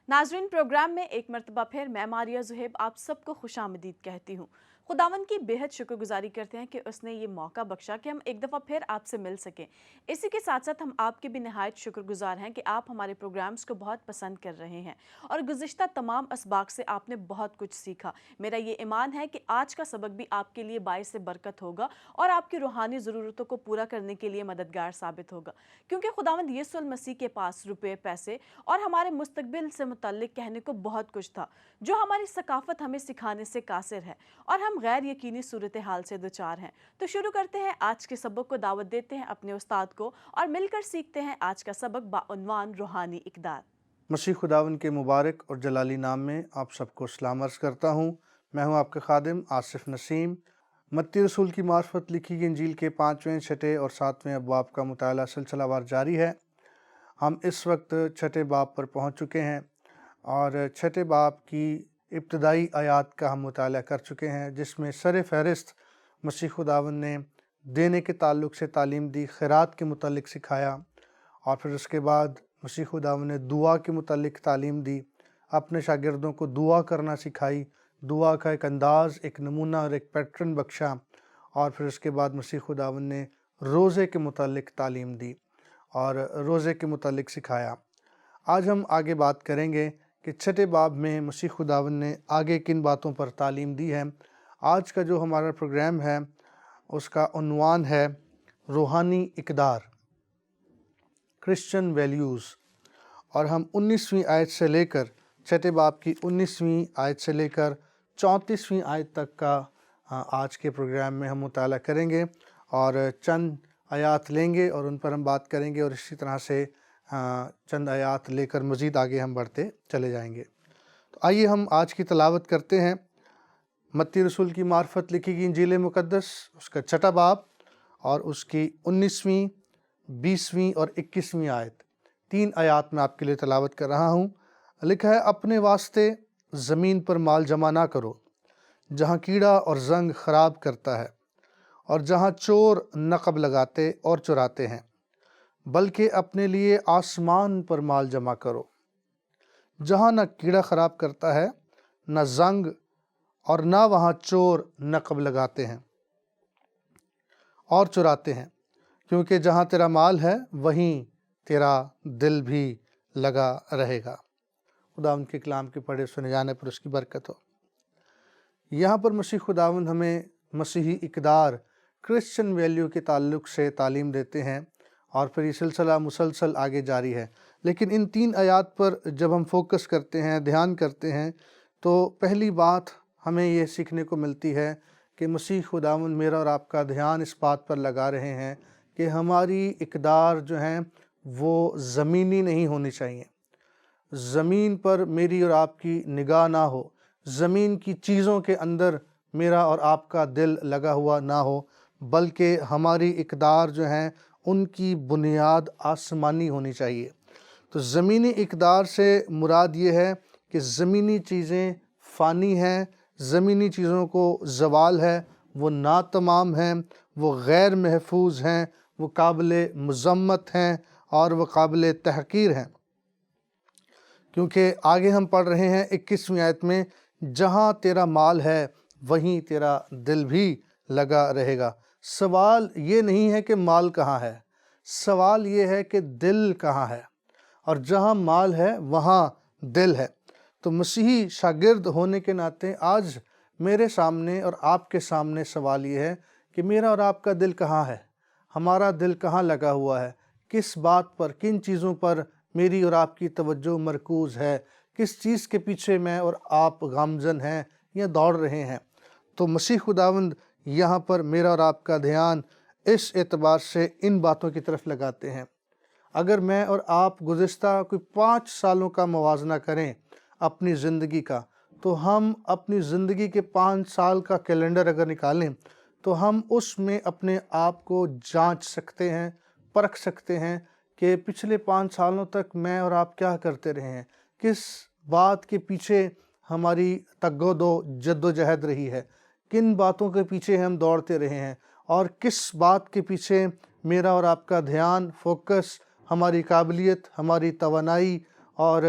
नाज़रीन, प्रोग्राम में एक मरतबा फिर मैं मारिया ज़ुहैब आप सबको खुशामदीद कहती हूँ। खुदावन की बेहद शुक्रगुजारी करते हैं कि उसने ये मौका बख्शा कि हम एक दफ़ा फिर आपसे मिल सकें। इसी के साथ साथ हम आपके भी नहायत शुक्रगुजार हैं कि आप हमारे प्रोग्राम्स को बहुत पसंद कर रहे हैं और गुज़िश्ता तमाम असबाक से आपने बहुत कुछ सीखा। मेरा ये ईमान है कि आज का सबक भी आपके लिए बाइस बरकत होगा और आपकी रूहानी ज़रूरतों को पूरा करने के लिए मददगार साबित होगा, क्योंकि खुदावंद यीशु मसीह के पास रुपए, पैसे और हमारे मुस्तकबिल से मुताल्लिक कहने को बहुत कुछ था जो हमारी सकाफत हमें सिखाने से कासिर है और हम गैर यकीनी सूरत हाल से दुचार हैं। तो शुरू करते हैं आज के सबक को, दावत देते हैं अपने उस्ताद को और मिलकर सीखते हैं आज का सबक बाउन्वान रूहानी इक़दार। मसीह खुदावन के मुबारक और जलाली नाम में आप सबको सलाम अर्ज़ करता हूँ। मैं हूँ आपका खादिम आसिफ नसीम। मत्ती रसूल की मार्फत लिखी गई इंजील के 5वें, 6ठे और 7वें अबवाब का मुताला सिलसिलावार जारी है। हम इस वक्त 6ठे बाब पर पहुँच चुके हैं और 6ठे बाब की इब्तदाई आयात का हम मुताला कर चुके हैं, जिसमें सर फहरिस्त मसीह खुदावन ने देने के ताल्लुक़ से तालीम दी, खैरात के मुतालिक सिखाया और फिर उसके बाद मसीह खुदावन ने दुआ के मुतालिक तालीम दी, अपने शागिर्दों को दुआ करना सिखाई, दुआ का एक अंदाज़, एक नमूना और एक पैटर्न बख्शा और फिर उसके बाद मसीह खुदावन ने रोज़े के मुतालिक तालीम दी और रोज़े के मुतालिक सिखाया। आज हम आगे बात करेंगे कि 6ठे बाब में मसीह खुदावन ने आगे किन बातों पर तालीम दी है। आज का जो हमारा प्रोग्राम है उसका उन्वान है रूहानी इक़दार, क्रिश्चियन वैल्यूज़, और हम 19वीं आयत से लेकर 6ठे बाब की 19वीं आयत से लेकर 34वीं आयत तक का आज के प्रोग्राम में हम मुताला करेंगे और चंद आयात लेंगे और उन पर हम बात करेंगे और इसी तरह से चंद आयात लेकर मज़ीद आगे हम बढ़ते चले जाएंगे। तो आइए हम आज की तलावत करते हैं। मत्ती रसूल की मार्फत लिखी गई इंजील मुक़द्दस, उसका 6ठा बाब और उसकी 19वीं, 20वीं और 21वीं आयत। 3 आयात में आपके लिए तलावत कर रहा हूँ। लिखा है, अपने वास्ते ज़मीन पर माल जमा ना करो, जहाँ कीड़ा और जंग ख़राब करता है और जहाँ चोर नक़ब लगाते और चुराते हैं, बल्कि अपने लिए आसमान पर माल जमा करो, जहाँ न कीड़ा ख़राब करता है, न जंग और ना वहाँ चोर नक़ब लगाते हैं और चुराते हैं, क्योंकि जहाँ तेरा माल है वहीं तेरा दिल भी लगा रहेगा। खुदा उनके कलाम के पढ़े सुने जाने पर उसकी बरकत हो। यहाँ पर मसीह खुदावंद हमें मसीही इक़दार, क्रिश्चियन वैल्यू के ताल्लुक़ से तालीम देते हैं और फिर ये सिलसिला मुसलसल आगे जारी है। लेकिन इन 3 आयात पर जब हम फोकस करते हैं, ध्यान करते हैं, तो पहली बात हमें ये सीखने को मिलती है कि मसीह खुदावंद मेरा और आपका ध्यान इस बात पर लगा रहे हैं कि हमारी इक़दार जो हैं वो ज़मीनी नहीं होनी चाहिए। ज़मीन पर मेरी और आपकी निगाह ना हो, ज़मीन की चीज़ों के अंदर मेरा और आपका दिल लगा हुआ ना हो, बल्कि हमारी इक़दार जो हैं उनकी बुनियाद आसमानी होनी चाहिए। तो ज़मीनी इक़दार से मुराद ये है कि ज़मीनी चीज़ें फ़ानी हैं, ज़मीनी चीज़ों को ज़वाल है, वो नातमाम हैं, वो गैर महफूज हैं, वो काबिल मज़म्मत हैं और वो काबिल तहक़ीर हैं। क्योंकि आगे हम पढ़ रहे हैं 21वीं आयत में, जहाँ तेरा माल है वहीं तेरा दिल भी लगा रहेगा। सवाल ये नहीं है कि माल कहाँ है, सवाल ये है कि दिल कहाँ है, और जहाँ माल है वहाँ दिल है। तो मसीही शागिर्द होने के नाते आज मेरे सामने और आपके सामने सवाल ये है कि मेरा और आपका दिल कहाँ है, हमारा दिल कहाँ लगा हुआ है, किस बात पर, किन चीज़ों पर मेरी और आपकी तवज्जो मरकूज़ है, किस चीज़ के पीछे मैं और आप गामज़न हैं या दौड़ रहे हैं। तो मसीह खुदावंद यहाँ पर मेरा और आपका ध्यान इस एतबार से इन बातों की तरफ लगाते हैं। अगर मैं और आप गुज़िश्ता कोई 5 सालों का मुवाज़ना करें अपनी ज़िंदगी का, तो हम अपनी ज़िंदगी के 5 साल का कैलेंडर अगर निकालें तो हम उसमें अपने आप को जांच सकते हैं, परख सकते हैं कि पिछले 5 सालों तक मैं और आप क्या करते रहे हैं, किस बात के पीछे हमारी तग्गो-दो जद्दोजहद रही है, किन बातों के पीछे हम दौड़ते रहे हैं और किस बात के पीछे मेरा और आपका ध्यान, फोकस, हमारी काबिलियत, हमारी तवानाई اور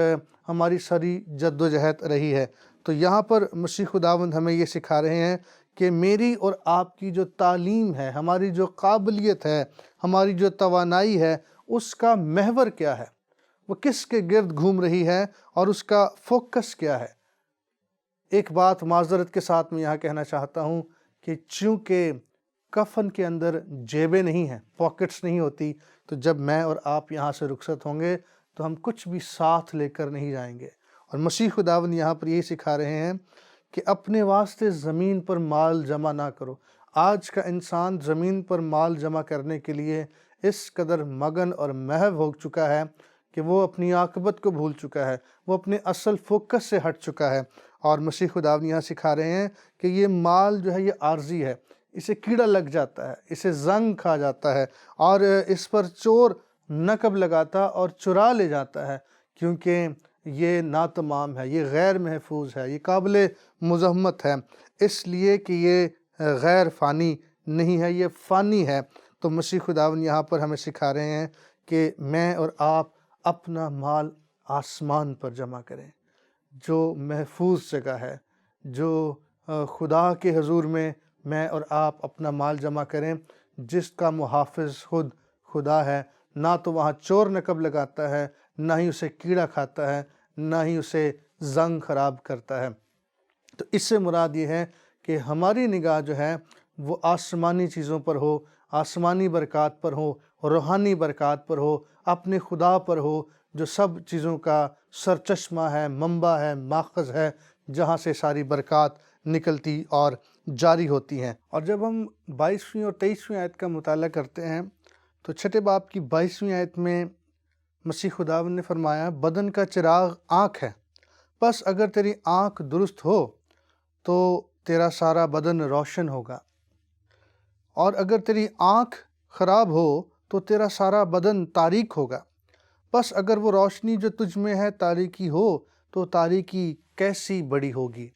ہماری ساری جدوجہد رہی ہے۔ تو یہاں پر مسیح خداوند ہمیں یہ سکھا رہے ہیں کہ میری اور آپ کی جو تعلیم ہے، ہماری جو قابلیت ہے، ہماری جو توانائی ہے، اس کا محور کیا ہے، وہ کس کے گرد گھوم رہی ہے اور اس کا فوکس کیا ہے۔ ایک بات معذرت کے ساتھ میں یہاں کہنا چاہتا ہوں کہ چونکہ کفن کے اندر جیبیں نہیں ہیں، پاکٹس نہیں ہوتی، تو جب میں اور آپ یہاں سے رخصت ہوں گے تو ہم کچھ بھی ساتھ لے کر نہیں جائیں گے۔ اور مسیح خداوند یہاں پر یہی سکھا رہے ہیں کہ اپنے واسطے زمین پر مال جمع نہ کرو۔ آج کا انسان زمین پر مال جمع کرنے کے لیے اس قدر مگن اور محو ہو چکا ہے کہ وہ اپنی عاقبت کو بھول چکا ہے، وہ اپنے اصل فوکس سے ہٹ چکا ہے۔ اور مسیح خداوند یہاں سکھا رہے ہیں کہ یہ مال جو ہے یہ عارضی ہے، اسے کیڑا لگ جاتا ہے، اسے زنگ کھا جاتا ہے، اور اس پر چور نقب لگاتا اور چرا لے جاتا ہے، کیونکہ یہ ناتمام ہے، یہ غیر محفوظ ہے، یہ قابل مزاحمت ہے، اس لیے کہ یہ غیر فانی نہیں ہے، یہ فانی ہے۔ تو مسیح خداوند یہاں پر ہمیں سکھا رہے ہیں کہ میں اور آپ اپنا مال آسمان پر جمع کریں، جو محفوظ جگہ ہے، جو خدا کے حضور میں اور آپ اپنا مال جمع کریں، جس کا محافظ خود خدا ہے۔ نہ تو وہاں چور نقب لگاتا ہے، نہ ہی اسے کیڑا کھاتا ہے، نہ ہی اسے زنگ خراب کرتا ہے۔ تو اس سے مراد یہ ہے کہ ہماری نگاہ جو ہے وہ آسمانی چیزوں پر ہو، آسمانی برکات پر ہو، روحانی برکات پر ہو، اپنے خدا پر ہو، جو سب چیزوں کا سرچشمہ ہے، منبع ہے، ماخذ ہے، جہاں سے ساری برکات نکلتی اور جاری ہوتی ہیں۔ اور جب ہم 22ویں اور 23ویں آیت کا مطالعہ کرتے ہیں تو چھٹے باب کی 22ویں آیت میں مسیح خداوند نے فرمایا، بدن کا چراغ آنکھ ہے، پس اگر تیری آنکھ درست ہو تو تیرا سارا بدن روشن ہوگا، اور اگر تیری آنکھ خراب ہو تو تیرا سارا بدن تاریک ہوگا۔ پس اگر وہ روشنی جو تجھ میں ہے تاریکی ہو تو تاریکی کیسی بڑی ہوگی۔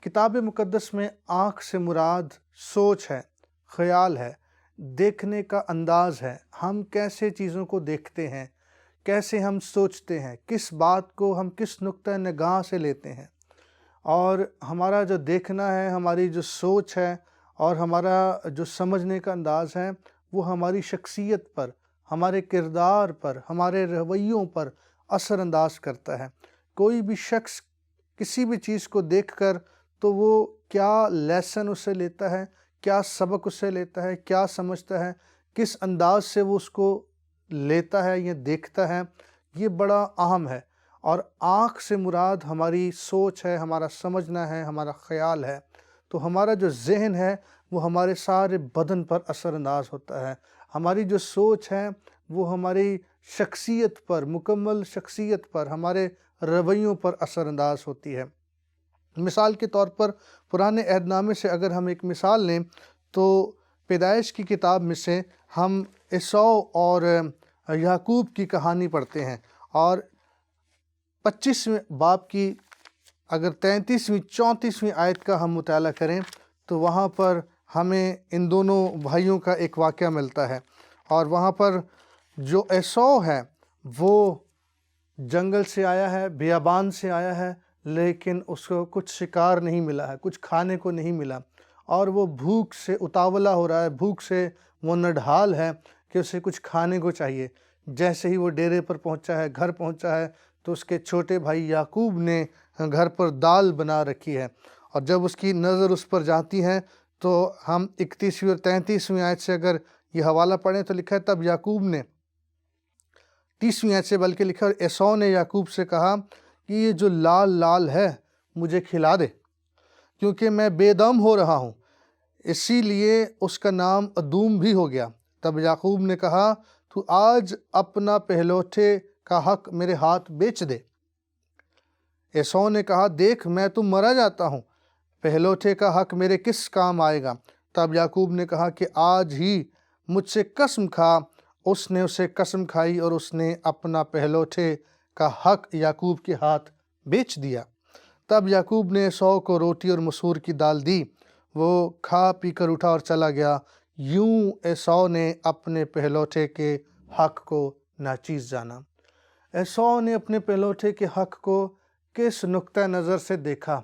کتاب مقدس میں آنکھ سے مراد سوچ ہے، خیال ہے، دیکھنے کا انداز ہے۔ ہم کیسے چیزوں کو دیکھتے ہیں، کیسے ہم سوچتے ہیں، کس بات کو ہم کس نقطہ نگاہ سے لیتے ہیں، اور ہمارا جو دیکھنا ہے، ہماری جو سوچ ہے اور ہمارا جو سمجھنے کا انداز ہے، وہ ہماری شخصیت پر، ہمارے کردار پر، ہمارے رویوں پر اثر انداز کرتا ہے۔ کوئی بھی شخص کسی بھی چیز کو دیکھ کر تو وہ کیا لیسن اس سے لیتا ہے، کیا سبق اس سے لیتا ہے، کیا سمجھتا ہے، کس انداز سے وہ اس کو لیتا ہے یا دیکھتا ہے، یہ بڑا اہم ہے۔ اور آنکھ سے مراد ہماری سوچ ہے، ہمارا سمجھنا ہے، ہمارا خیال ہے۔ تو ہمارا جو ذہن ہے وہ ہمارے سارے بدن پر اثر انداز ہوتا ہے۔ ہماری جو سوچ ہے وہ ہماری شخصیت پر، مکمل شخصیت پر، ہمارے رویوں پر اثر انداز ہوتی ہے۔ مثال کے طور پر پرانے عہد نامے سے اگر ہم ایک مثال لیں تو پیدائش کی کتاب میں سے ہم عیسیٰ اور یعقوب کی کہانی پڑھتے ہیں، اور 25ویں باب کی اگر 33ویں 34ویں آیت کا ہم مطالعہ کریں تو وہاں پر ہمیں ان دونوں بھائیوں کا ایک واقعہ ملتا ہے۔ اور وہاں پر جو عیسیٰ ہے وہ جنگل سے آیا ہے، بیابان سے آیا ہے، لیکن اس کو کچھ شکار نہیں ملا ہے، کچھ کھانے کو نہیں ملا، اور وہ بھوک سے اتاولا ہو رہا ہے، بھوک سے وہ نڈھال ہے کہ اسے کچھ کھانے کو چاہیے۔ جیسے ہی وہ ڈیرے پر پہنچا ہے، گھر پہنچا ہے، تو اس کے چھوٹے بھائی یعقوب نے گھر پر دال بنا رکھی ہے، اور جب اس کی نظر اس پر جاتی ہے تو ہم 31ویں اور 33ویں آیت سے اگر یہ حوالہ پڑھیں تو لکھا ہے، تب یعقوب نے 30ویں آیت سے بلکہ لکھا ہے، عیسیٰ نے یعقوب سے کہا کہ یہ جو لال لال ہے مجھے کھلا دے، کیونکہ میں بے دم ہو رہا ہوں۔ اسی لیے اس کا نام ادوم بھی ہو گیا۔ تب یعقوب نے کہا، تو آج اپنا پہلوٹھے کا حق میرے ہاتھ بیچ دے۔ عیسیٰ نے کہا، دیکھ میں تو مرا جاتا ہوں، پہلوٹھے کا حق میرے کس کام آئے گا؟ تب یعقوب نے کہا کہ آج ہی مجھ سے قسم کھا۔ اس نے اسے قسم کھائی اور اس نے اپنا پہلوٹھے کا حق یعقوب کے ہاتھ بیچ دیا۔ تب یعقوب نے عیسیٰ کو روٹی اور مسور کی دال دی، وہ کھا پی کر اٹھا اور چلا گیا۔ یوں عیسیٰ نے اپنے پہلوٹھے کے حق کو ناچیز جانا۔ एसौ ने अपने पहलौठे के हक़ को किस नुक्ता नज़र से देखा।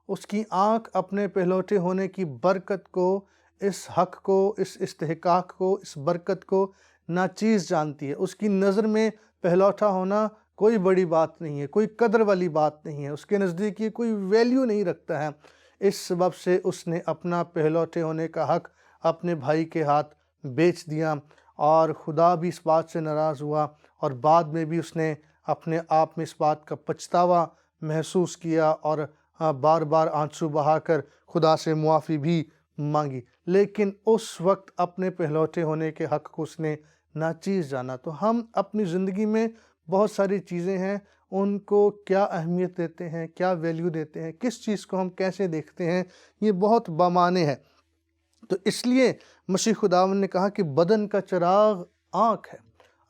उसकी आँख अपने पहलौठे होने की बरकत को, इस हक़ को, इस इस्तेहकाक को, इस बरकत को नाचीज़ जानती है। उसकी नज़र में पहलौठा होना कोई बड़ी बात नहीं है, कोई कदर वाली बात नहीं है, उसके नज़दीक ये कोई वैल्यू नहीं रखता है। इस सबब से उसने अपना पहलौठे होने का हक़ अपने भाई के हाथ बेच दिया, और खुदा भी इस बात से नाराज़ हुआ, और बाद में भी उसने अपने आप में इस बात का पछतावा महसूस किया, और बार बार आंसू बहाकर खुदा से मुआफ़ी भी मांगी। लेकिन उस वक्त अपने पहलौठे होने के हक़ को उसने नाचीज़ जाना। तो हम अपनी ज़िंदगी में बहुत सारी चीज़ें हैं, उनको क्या अहमियत देते हैं, क्या वैल्यू देते हैं, किस चीज़ को हम कैसे देखते हैं, ये बहुत बामाने है। तो इसलिए मसीह खुदावंद ने कहा कि बदन का चिराग आँख है।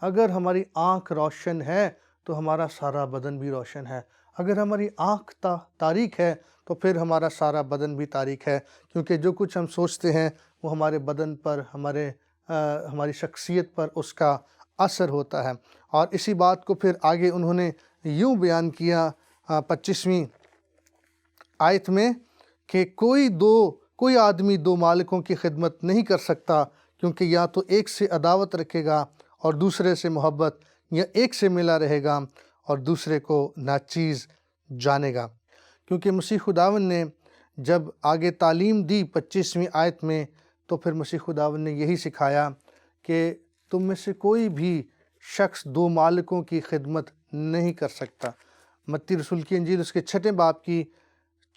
अगर हमारी आँख रोशन है तो हमारा सारा बदन भी रोशन है। अगर हमारी आँख तारीक है तो फिर हमारा सारा बदन भी तारीक है, क्योंकि जो कुछ हम सोचते हैं वो हमारे बदन पर, हमारी शख्सियत पर उसका असर होता है। और इसी बात को फिर आगे उन्होंने यूँ बयान किया 25वीं आयत में कि कोई आदमी दो मालिकों की खिदमत नहीं कर सकता, क्योंकि या तो एक से अदावत रखेगा और दूसरे से मोहब्बत, या एक से मिला रहेगा और दूसरे को नाचीज़ जानेगा। क्योंकि मसीह खुदावंद ने जब आगे तालीम दी 25वीं आयत में, तो फिर मसीह खुदावंद ने यही सिखाया कि तुम में से कोई भी शख्स दो मालिकों की खिदमत नहीं कर सकता। मत्ती रसूल की इंजील उसके 6 बाब की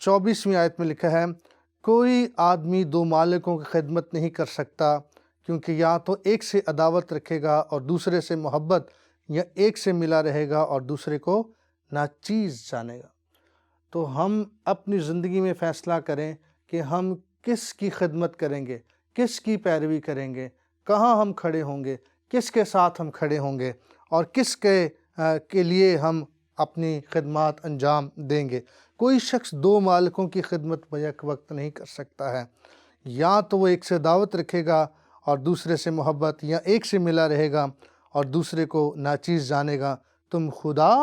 24वीं आयत में लिखा है, कोई आदमी दो मालिकों की खिदमत नहीं कर सकता, क्योंकि या तो एक से अदावत रखेगा और दूसरे से मोहब्बत, या एक से मिला रहेगा और दूसरे को नाचीज़ जानेगा। तो हम अपनी ज़िंदगी में फ़ैसला करें कि हम किस की खिदमत करेंगे, किस की पैरवी करेंगे, कहाँ हम खड़े होंगे, किसके साथ हम खड़े होंगे, और के लिए हम अपनी खिदमत अंजाम देंगे। कोई शख्स दो मालिकों की खिदमत बैक वक्त नहीं कर सकता है। या तो वो एक से दावत रखेगा और दूसरे से मोहब्बत, या एक से मिला रहेगा और दूसरे को नाचीज़ जानेगा। तुम खुदा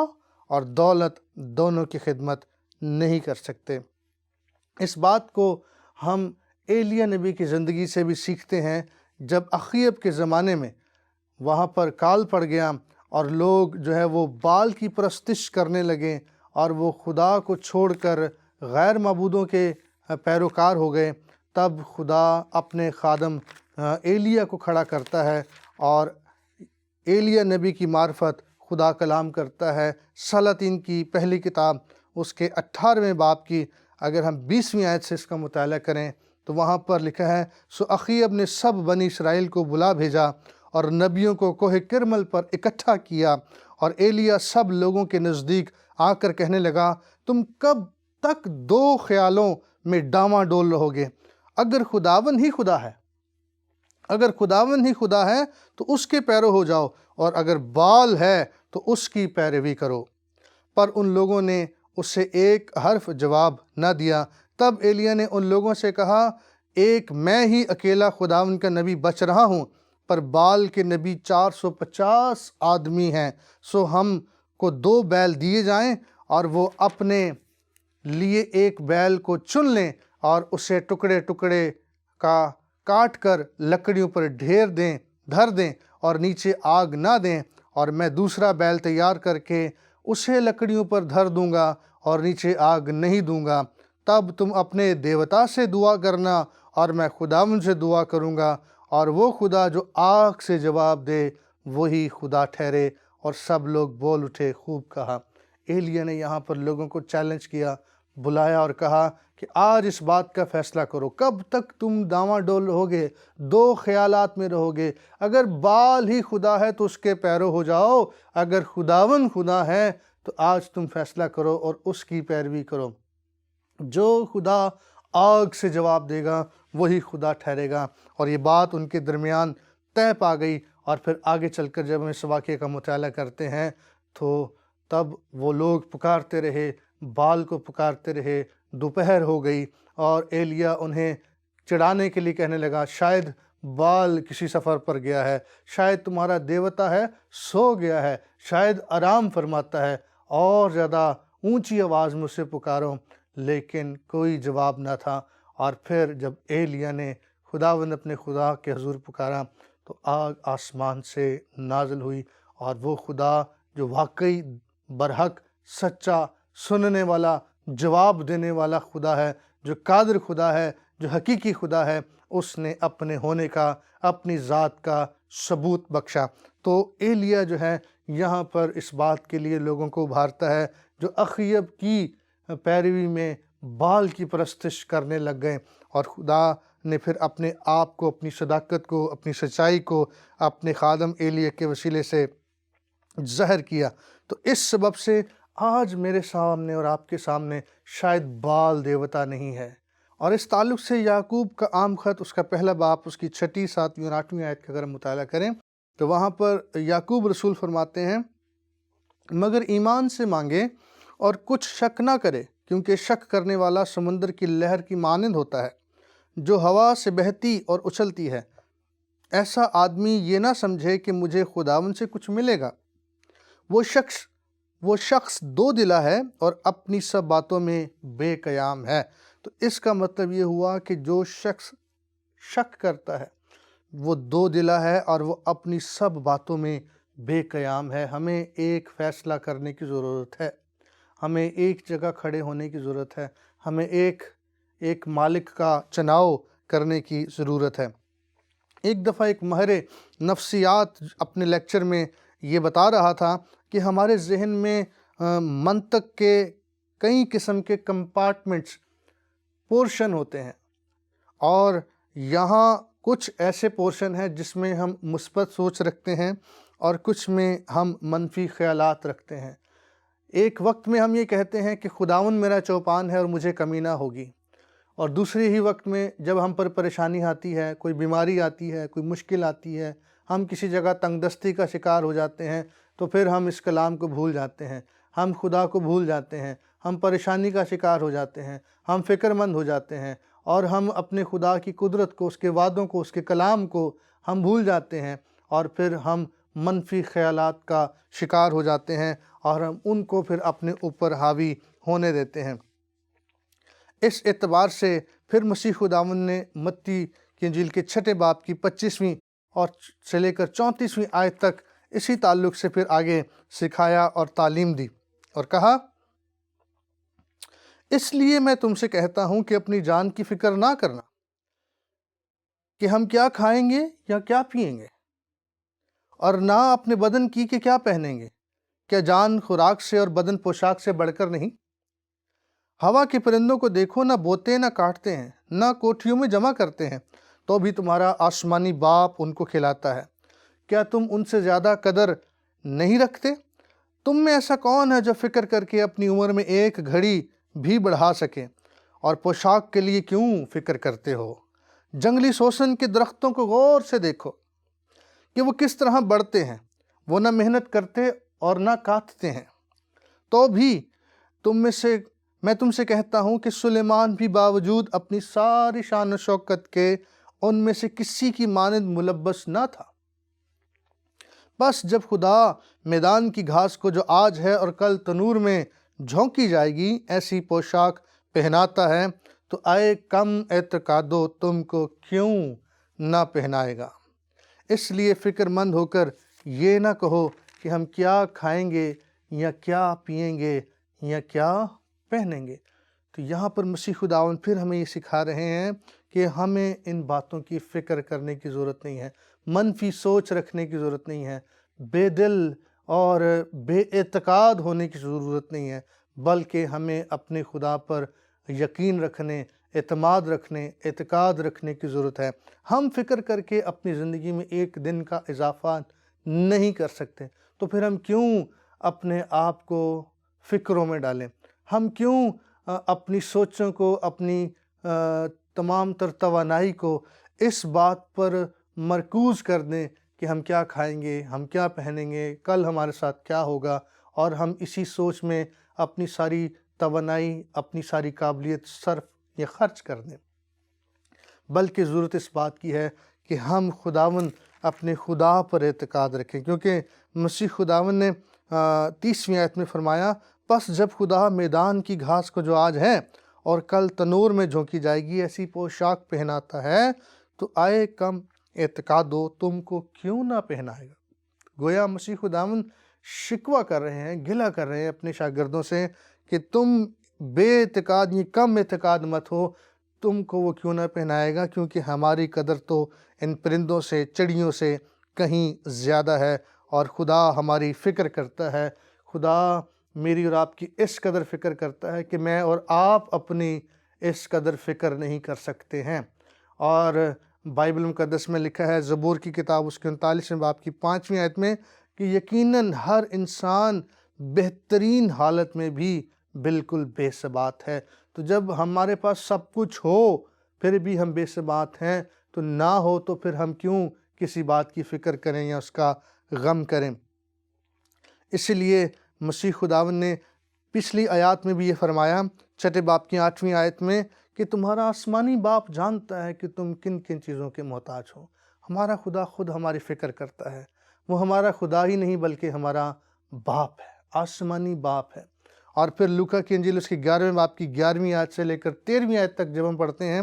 और दौलत दोनों की खिदमत नहीं कर सकते। इस बात को हम एलिया नबी की ज़िंदगी से भी सीखते हैं। जब अखीब के ज़माने में वहाँ पर काल पड़ गया और लोग जो है वो बाल की परस्तिश करने लगे, और वो खुदा को छोड़कर गैर मबूदों के पैरोकार हो गए, तब खुदा अपने खादम एलिया को खड़ा करता है, और एलिया नबी की मार्फत खुदा कलाम करता है। सलातीन की पहली किताब उसके 18वें बाब की अगर हम 20वीं आयत से इसका मुताला करें तो वहाँ पर लिखा है, सो अखीब ने सब बनी इसराइल को बुला भेजा और नबियों को कोहे किरमल पर इकट्ठा किया, और एलिया सब लोगों के नज़दीक आकर कहने लगा, तुम कब तक दो ख्यालों में डामाडोल रहोगे? अगर खुदावन ही खुदा है तो उसके पैरो हो जाओ, और अगर बाल है तो उसकी पैरवी करो। पर उन लोगों ने उससे एक हर्फ जवाब न दिया। तब एलिया ने उन लोगों से कहा, एक मैं ही अकेला खुदावन का नबी बच रहा हूँ, पर बाल के नबी 450 आदमी हैं। सो हम को 2 बैल दिए जाएं, और वो अपने लिए एक बैल को चुन लें और उसे टुकड़े टुकड़े का काट कर लकड़ियों पर धर दें और नीचे आग ना दें, और मैं दूसरा बैल तैयार करके उसे लकड़ियों पर धर दूंगा और नीचे आग नहीं दूंगा। तब तुम अपने देवता से दुआ करना और मैं खुदावंद से दुआ करूंगा, और वो खुदा जो आग से जवाब दे वही खुदा ठहरे। और सब लोग बोल उठे, खूब कहा। एलिया ने यहाँ पर लोगों को चैलेंज किया, बुलाया और कहा कि आज इस बात का फ़ैसला करो, कब तक तुम डामाडोल रहोगे, दो ख्यालात में रहोगे? अगर बाल ही खुदा है तो उसके पैरों हो जाओ, अगर खुदावन खुदा है तो आज तुम फ़ैसला करो और उसकी पैरवी करो। जो खुदा आग से जवाब देगा वही खुदा ठहरेगा। और ये बात उनके दरमियान तय पा गई। और फिर आगे चलकर जब हम इस वाक़े का मुताला करते हैं तो तब वो लोग पुकारते रहे, बाल को पुकारते रहे। दोपहर हो गई और एलिया उन्हें चिढ़ाने के लिए कहने लगा, शायद बाल किसी सफ़र पर गया है, शायद तुम्हारा देवता है सो गया है, शायद आराम फरमाता है, और ज़्यादा ऊंची आवाज़ में उसे पुकारो, लेकिन कोई जवाब ना था। और फिर जब एलिय्याह ने खुदावंद अपने खुदा के हुज़ूर पुकारा तो आग आसमान से नाज़िल हुई, और वो खुदा जो वाकई बरहक सच्चा सुनने वाला जवाब देने वाला खुदा है, जो कादिर खुदा है, जो हकीकी खुदा है, उसने अपने होने का, अपनी ज़ात का सबूत बख्शा। तो एलिय्याह जो है यहाँ पर इस बात के लिए लोगों को उभारता है जो अखय्यब की पैरवी में बाल की परस्तिश करने लग गए, और खुदा ने फिर अपने आप को, अपनी सदाकत को, अपनी सच्चाई को अपने खादम एलिय्याह के वसीले से ज़हर किया। तो इस सबब से आज मेरे सामने और आपके सामने शायद बाल देवता नहीं है। और इस ताल्लुक़ से याकूब का आम ख़त उसका पहला बाब उसकी 6, 7 और 8 आयत का अगर हम मुताला करें तो वहाँ पर याकूब रसूल फरमाते हैं, मगर ईमान से मांगे और कुछ शक ना करे, क्योंकि शक करने वाला समुंदर की लहर की मानंद होता है जो हवा से बहती और उछलती है। ऐसा आदमी ये ना समझे कि मुझे खुदावंद से कुछ मिलेगा। वो शख्स दो दिला है और अपनी सब बातों में बेकयाम है। तो इसका मतलब ये हुआ कि जो शख्स शक करता है वो दो दिला है और वो अपनी सब बातों में बेकयाम है। हमें एक फ़ैसला करने की ज़रूरत है, हमें एक जगह खड़े होने की ज़रूरत है, हमें एक मालिक का चुनाव करने की ज़रूरत है। एक दफ़ा एक माहिर नफ्सियात अपने लेक्चर में ये बता रहा था कि हमारे ज़हन में मंतक के कई किस्म के कंपार्टमेंट्स, पोर्शन होते हैं, और यहाँ कुछ ऐसे पोर्शन हैं जिसमें हम मुस्बत सोच रखते हैं और कुछ में हम मनफी ख़यालात रखते हैं। एक वक्त में हम ये कहते हैं कि खुदावंद मेरा चौपान है और मुझे कमी ना होगी, और दूसरे ही वक्त में जब हम पर परेशानी आती है, कोई बीमारी आती है, कोई मुश्किल आती है, हम किसी जगह तंगदस्ती का शिकार हो जाते हैं, तो फिर हम इस कलाम को भूल जाते हैं, हम खुदा को भूल जाते हैं, हम परेशानी का शिकार हो जाते हैं, हम फ़िक्रमंद हो जाते हैं, और हम अपने खुदा की कुदरत को, उसके वादों को, उसके कलाम को हम भूल जाते हैं, और फिर हम मनफी ख़यालात का शिकार हो जाते हैं और हम उनको फिर अपने ऊपर हावी होने देते हैं। इस एतबार से फिर मसीह खुदावंद ने मत्ती की इंजील के 6 बाब की 25वीं और से लेकर 34वीं आयत तक इसी ताल्लुक़ से फिर आगे सिखाया और तालीम दी, और कहा, इसलिए मैं तुमसे कहता हूँ कि अपनी जान की फ़िक्र ना करना कि हम क्या खाएंगे या क्या पिएंगे, और ना अपने बदन की कि क्या पहनेंगे। क्या जान खुराक से और बदन पोशाक से बढ़कर नहीं? हवा के परिंदों को देखो, ना बोते ना काटते हैं, ना कोठरियों में जमा करते हैं, तो भी तुम्हारा आसमानी बाप उनको खिलाता है। क्या तुम उनसे ज़्यादा कदर नहीं रखते? तुम में ऐसा कौन है जो फ़िक्र करके अपनी उम्र में एक घड़ी भी बढ़ा सके? और पोशाक के लिए क्यों फ़िक्र करते हो? जंगली सोसन के दरख्तों को गौर से देखो कि वो किस तरह बढ़ते हैं, वो ना मेहनत करते और ना काटते हैं। तो भी मैं तुमसे कहता हूँ कि सुलेमान भी बावजूद अपनी सारी शान और शौकत के उनमें से किसी की मानंद मुलब्बस ना था। बस जब खुदा मैदान की घास को जो आज है और कल तनूर में झोंकी जाएगी ऐसी पोशाक पहनाता है, तो आए कम एतकादो तुमको क्यों ना पहनाएगा। इसलिए फ़िक्रमंद होकर ये ना कहो कि हम क्या खाएंगे या क्या पिएंगे या क्या पहनेंगे। तो यहाँ पर मसीह खुदावंद फिर हमें ये सिखा रहे हैं कि हमें इन बातों की फ़िक्र करने की ज़रूरत नहीं है, मनफी सोच रखने की ज़रूरत नहीं है, बेदिल और बेएतकाद होने की ज़रूरत नहीं है, बल्कि हमें अपने खुदा पर यकीन रखने, एतमाद रखने, एतकाद रखने की ज़रूरत है। हम फ़िक्र करके अपनी ज़िंदगी में एक दिन का इजाफ़ा नहीं कर सकते, तो फिर हम क्यों अपने आप को फ़िक्रों में डालें? हम क्यों अपनी सोचों को, अपनी तमाम तर तवानाई को इस बात पर मरकूज़ कर दें कि हम क्या खाएंगे, हम क्या पहनेंगे, कल हमारे साथ क्या होगा, और हम इसी सोच में अपनी सारी तवानाई, अपनी सारी काबिलियत सर्फ या ख़र्च कर दें। बल्कि ज़रूरत इस बात की है کہ ہم خداوند اپنے خدا پر اعتقاد رکھیں، کیونکہ مسیح خداوند نے 30ویں آیت میں فرمایا، پس جب خدا میدان کی گھاس کو جو آج ہے اور کل تنور میں جھونکی جائے گی ایسی پوشاک پہناتا ہے تو آئے کم اعتقادو تم کو کیوں نہ پہنائے گا۔ گویا مسیح خداوند شکوہ کر رہے ہیں، گلہ کر رہے ہیں اپنے شاگردوں سے کہ تم بے اعتقاد کم اعتقاد مت ہو، تم کو وہ کیوں نہ پہنائے گا، کیونکہ ہماری قدر تو ان پرندوں سے چڑیوں سے کہیں زیادہ ہے، اور خدا ہماری فکر کرتا ہے۔ خدا میری اور آپ کی اس قدر فکر کرتا ہے کہ میں اور آپ اپنی اس قدر فکر نہیں کر سکتے ہیں۔ اور بائبل مقدس میں لکھا ہے، زبور کی کتاب اس کے 39ویں باب کی 5ویں آیت میں، کہ یقیناً ہر انسان بہترین حالت میں بھی بالکل بے ثبات ہے۔ تو جب ہمارے پاس سب کچھ ہو پھر بھی ہم بے ثبات ہیں، تو نہ ہو تو پھر ہم کیوں کسی بات کی فکر کریں یا اس کا غم کریں۔ اس لیے مسیح خداوند نے پچھلی آیات میں بھی یہ فرمایا، 6 باب کی 8ویں آیت میں، کہ تمہارا آسمانی باپ جانتا ہے کہ تم کن کن چیزوں کے محتاج ہو۔ ہمارا خدا خود ہماری فکر کرتا ہے، وہ ہمارا خدا ہی نہیں بلکہ ہمارا باپ ہے، آسمانی باپ ہے۔ اور پھر لوکا کی انجیل اس کی 11ویں باب کی 11ویں آیت سے لے کر 13ویں آیت تک جب ہم پڑھتے ہیں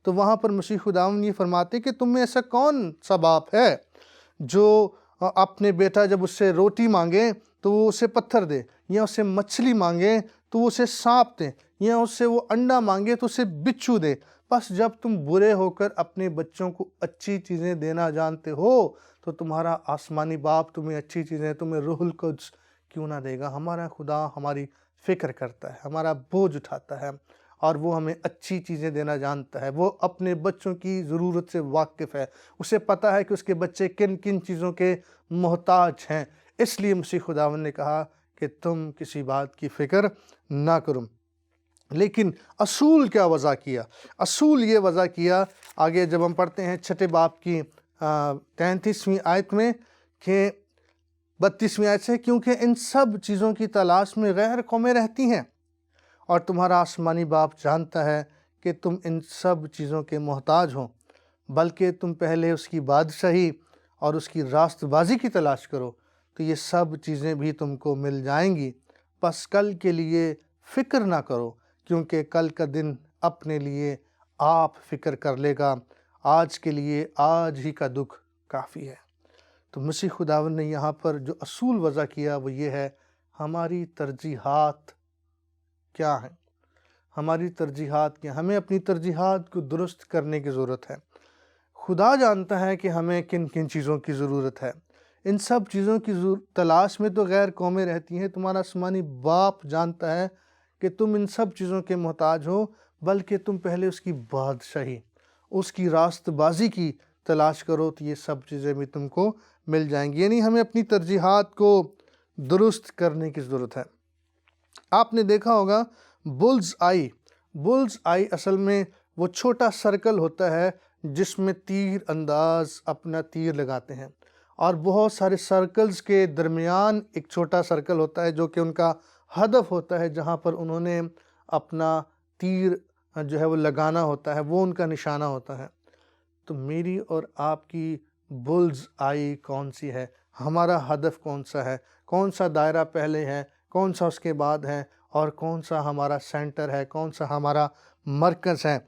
تو وہاں پر مسیح خداوند یہ فرماتے کہ تم میں ایسا کون سا باپ ہے جو اپنے بیٹا جب اس سے روٹی مانگے تو وہ اسے پتھر دے، یا اسے مچھلی مانگے تو وہ اسے سانپ دے، یا اس سے وہ انڈا مانگے تو اسے بچھو دے۔ بس جب تم برے ہو کر اپنے بچوں کو اچھی چیزیں دینا جانتے ہو تو تمہارا آسمانی باپ تمہیں اچھی چیزیں، تمہیں روح القدس کیوں نہ دے گا۔ ہمارا خدا ہماری فکر کرتا ہے، ہمارا بوجھ اٹھاتا ہے، اور وہ ہمیں اچھی چیزیں دینا جانتا ہے۔ وہ اپنے بچوں کی ضرورت سے واقف ہے، اسے پتہ ہے کہ اس کے بچے کن کن چیزوں کے محتاج ہیں۔ اس لیے مسیح خداوند نے کہا کہ تم کسی بات کی فکر نہ کرو۔ لیکن اصول کیا وضع کیا؟ اصول یہ وضع کیا، آگے جب ہم پڑھتے ہیں 6 باب کی 33ویں آیت میں، کہ 32ویں آیت سے، کیونکہ ان سب چیزوں کی تلاش میں غیر قومیں رہتی ہیں اور تمہارا آسمانی باپ جانتا ہے کہ تم ان سب چیزوں کے محتاج ہو، بلکہ تم پہلے اس کی بادشاہی اور اس کی راست بازی کی تلاش کرو تو یہ سب چیزیں بھی تم کو مل جائیں گی۔ پس کل کے لیے فکر نہ کرو، کیونکہ کل کا دن اپنے لیے آپ فکر کر لے گا، آج کے لیے آج ہی کا دکھ کافی ہے۔ تو مسیح خداوند نے یہاں پر جو اصول وضع کیا وہ یہ ہے، ہماری ترجیحات کیا ہیں؟ ہماری ترجیحات کیا؟ ہمیں اپنی ترجیحات کو درست کرنے کی ضرورت ہے۔ خدا جانتا ہے کہ ہمیں کن کن چیزوں کی ضرورت ہے۔ ان سب چیزوں کی تلاش میں تو غیر قومیں رہتی ہیں۔ تمہارا آسمانی باپ جانتا ہے کہ تم ان سب چیزوں کے محتاج ہو، بلکہ تم پہلے اس کی بادشاہی، اس کی راست بازی کی تلاش کرو تو یہ سب چیزیں بھی تم کو مل جائیں گی۔ یعنی ہمیں اپنی ترجیحات کو درست کرنے کی ضرورت ہے۔ آپ نے دیکھا ہوگا بلز آئی اصل میں وہ چھوٹا سرکل ہوتا ہے جس میں تیر انداز اپنا تیر لگاتے ہیں، اور بہت سارے سرکلز کے درمیان ایک چھوٹا سرکل ہوتا ہے جو کہ ان کا ہدف ہوتا ہے، جہاں پر انہوں نے اپنا تیر جو ہے وہ لگانا ہوتا ہے، وہ ان کا نشانہ ہوتا ہے۔ تو میری اور آپ کی بلز آئی کون سی ہے؟ ہمارا ہدف کون سا ہے؟ کون سا دائرہ پہلے ہے، کون سا اس کے بعد ہے، اور کون سا ہمارا سینٹر ہے، کون سا ہمارا مرکز ہے؟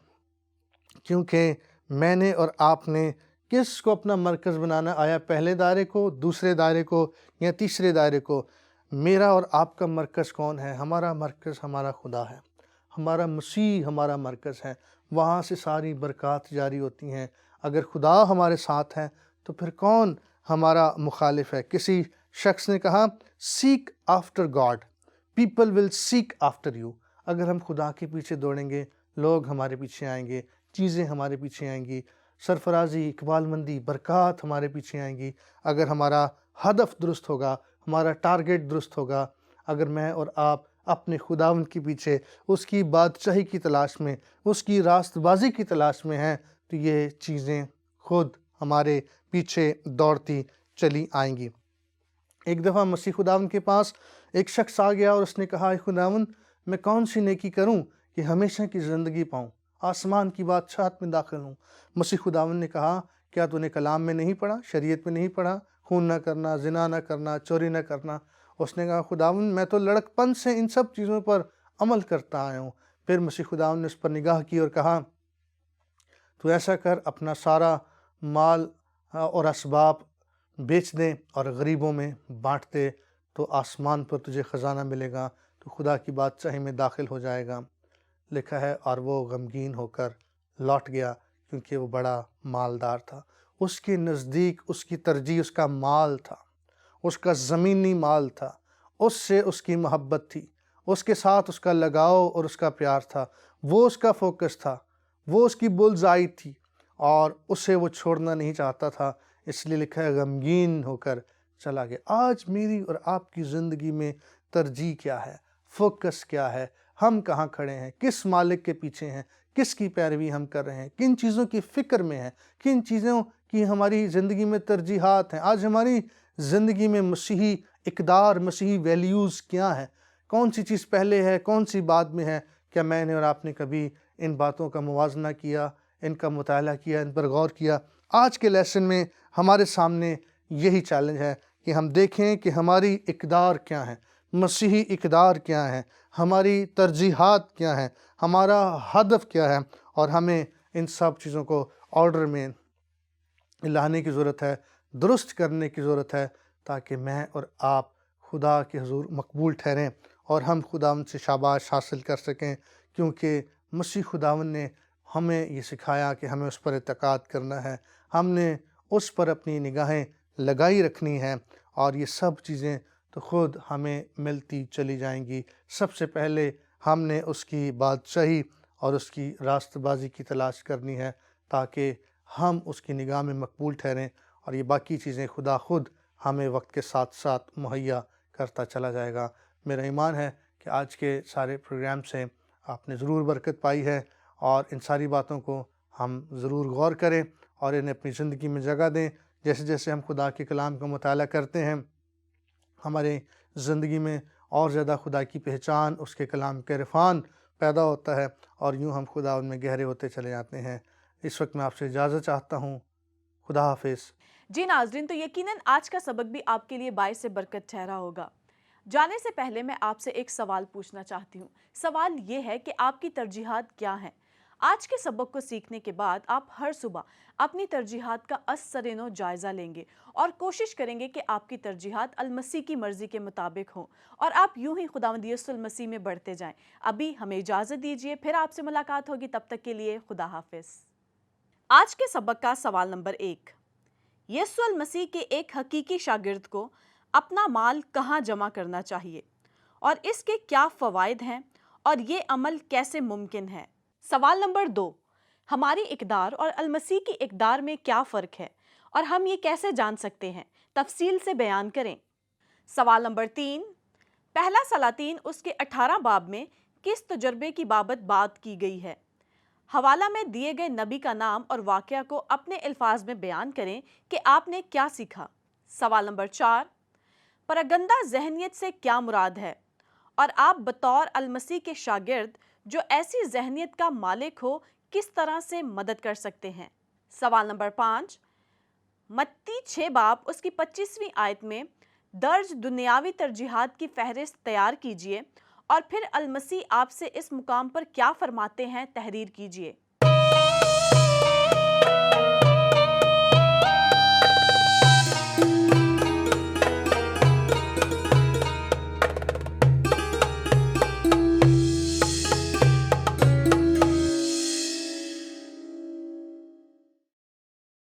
کیونکہ میں نے اور آپ نے کس کو اپنا مرکز بنانا آیا، پہلے دائرے کو، دوسرے دائرے کو، یا تیسرے دائرے کو؟ میرا اور آپ کا مرکز کون ہے؟ ہمارا مرکز ہمارا خدا ہے، ہمارا مسیح ہمارا مرکز ہے، وہاں سے ساری برکات جاری ہوتی ہیں۔ اگر خدا ہمارے ساتھ ہے تو پھر کون ہمارا مخالف ہے؟ کسی شخص نے کہا، seek after God, people will seek after you. اگر ہم خدا کے پیچھے دوڑیں گے، لوگ ہمارے پیچھے آئیں گے، چیزیں ہمارے پیچھے آئیں گی، سرفرازی، اقبال مندی، برکات ہمارے پیچھے آئیں گی۔ اگر ہمارا ہدف درست ہوگا، ہمارا ٹارگٹ درست ہوگا، اگر میں اور آپ اپنے خداوند کے پیچھے اس کی بادشاہی کی تلاش میں، اس کی راست بازی کی تلاش میں ہیں، تو یہ چیزیں خود ہمارے پیچھے دوڑتی چلی آئیں گی۔ ایک دفعہ مسیح خداوند کے پاس ایک شخص آ گیا اور اس نے کہا، اے خداوند، میں کون سی نیکی کروں کہ ہمیشہ کی زندگی پاؤں، آسمان کی بادشاہت میں داخل ہوں؟ مسیح خداوند نے کہا کیا تو نے کلام میں نہیں پڑھا، شریعت میں نہیں پڑھا، خون نہ کرنا، زنا نہ کرنا، چوری نہ کرنا؟ اس نے کہا خداوند میں تو لڑکپن سے ان سب چیزوں پر عمل کرتا آیا ہوں۔ پھر مسیح خداوند نے اس پر نگاہ کی اور کہا تو ایسا کر، اپنا سارا مال اور اسباب بیچ دیں اور غریبوں میں بانٹ دے، تو آسمان پر تجھے خزانہ ملے گا، تو خدا کی بادشاہی میں داخل ہو جائے گا۔ لکھا ہے اور وہ غمگین ہو کر لوٹ گیا، کیونکہ وہ بڑا مالدار تھا۔ اس کے نزدیک اس کی ترجیح اس کا مال تھا، اس کا زمینی مال تھا، اس سے اس کی محبت تھی، اس کے ساتھ اس کا لگاؤ اور اس کا پیار تھا، وہ اس کا فوکس تھا، وہ اس کی بلز آئی تھی، اور اسے وہ چھوڑنا نہیں چاہتا تھا۔ اس لیے لکھا ہے غمگین ہو کر چلا گیا۔ آج میری اور آپ کی زندگی میں ترجیح کیا ہے؟ فوکس کیا ہے؟ ہم کہاں کھڑے ہیں؟ کس مالک کے پیچھے ہیں؟ کس کی پیروی ہم کر رہے ہیں؟ کن چیزوں کی فکر میں ہیں؟ کن چیزوں کی ہماری زندگی میں ترجیحات ہیں؟ آج ہماری زندگی میں مسیحی اقدار، مسیحی ویلیوز کیا ہیں؟ کون سی چیز پہلے ہے، کون سی بعد میں ہے؟ کیا میں نے اور آپ نے کبھی ان باتوں کا موازنہ کیا، ان کا مطالعہ کیا، ان پر غور کیا؟ آج کے لیسن میں ہمارے سامنے یہی چیلنج ہے کہ ہم دیکھیں کہ ہماری اقدار کیا ہیں، مسیحی اقدار کیا ہیں، ہماری ترجیحات کیا ہیں، ہمارا ہدف کیا ہے، اور ہمیں ان سب چیزوں کو آرڈر میں لانے کی ضرورت ہے، درست کرنے کی ضرورت ہے، تاکہ میں اور آپ خدا کے حضور مقبول ٹھہریں اور ہم خداوند سے شاباش حاصل کر سکیں، کیونکہ مسیح خداوند نے ہمیں یہ سکھایا کہ ہمیں اس پر اعتقاد کرنا ہے، ہم نے اس پر اپنی نگاہیں لگائی رکھنی ہیں، اور یہ سب چیزیں تو خود ہمیں ملتی چلی جائیں گی۔ سب سے پہلے ہم نے اس کی بادشاہی اور اس کی راست بازی کی تلاش کرنی ہے، تاکہ ہم اس کی نگاہ میں مقبول ٹھہریں، اور یہ باقی چیزیں خدا خود ہمیں وقت کے ساتھ ساتھ مہیا کرتا چلا جائے گا۔ میرا ایمان ہے کہ آج کے سارے پروگرام سے آپ نے ضرور برکت پائی ہے، اور ان ساری باتوں کو ہم ضرور غور کریں اور انہیں اپنی زندگی میں جگہ دیں۔ جیسے جیسے ہم خدا کے کلام کا مطالعہ کرتے ہیں، ہمارے زندگی میں اور زیادہ خدا کی پہچان، اس کے کلام کے عرفان پیدا ہوتا ہے، اور یوں ہم خدا ان میں گہرے ہوتے چلے جاتے ہیں۔ اس وقت میں آپ سے اجازت چاہتا ہوں۔ خدا حافظ۔ جی ناظرین، تو یقیناً آج کا سبق بھی آپ کے لیے باعث برکت ٹھہرا ہوگا۔ جانے سے پہلے میں آپ سے ایک سوال پوچھنا چاہتی ہوں۔ سوال یہ ہے کہ آپ کی ترجیحات کیا ہیں؟ آج کے سبق کو سیکھنے کے بعد آپ ہر صبح اپنی ترجیحات کا از سر نو جائزہ لیں گے اور کوشش کریں گے کہ آپ کی ترجیحات المسیح کی مرضی کے مطابق ہوں، اور آپ یوں ہی خداوند یسوع المسیح میں بڑھتے جائیں۔ ابھی ہمیں اجازت دیجیے، پھر آپ سے ملاقات ہوگی، تب تک کے لیے خدا حافظ۔ آج کے سبق کا سوال نمبر 1، یسوع المسیح کے ایک حقیقی شاگرد کو اپنا مال کہاں جمع کرنا چاہیے، اور اس کے کیا فوائد ہیں، اور یہ عمل کیسے ممکن ہے؟ سوال نمبر 2، ہماری اقدار اور المسیح کی اقدار میں کیا فرق ہے، اور ہم یہ کیسے جان سکتے ہیں؟ تفصیل سے بیان کریں۔ سوال نمبر 3، پہلا سلاطین اس کے 18 باب میں کس تجربے کی بابت بات کی گئی ہے؟ حوالہ میں دیے گئے نبی کا نام اور واقعہ کو اپنے الفاظ میں بیان کریں کہ آپ نے کیا سیکھا۔ سوال نمبر 4، پراگندہ ذہنیت سے کیا مراد ہے، اور آپ بطور المسیح کے شاگرد جو ایسی ذہنیت کا مالک ہو کس طرح سے مدد کر سکتے ہیں؟ سوال نمبر 5، متی 6 باب اس کی 25ویں آیت میں درج دنیاوی ترجیحات کی فہرست تیار کیجیے، اور پھر المسیح آپ سے اس مقام پر کیا فرماتے ہیں تحریر کیجیے۔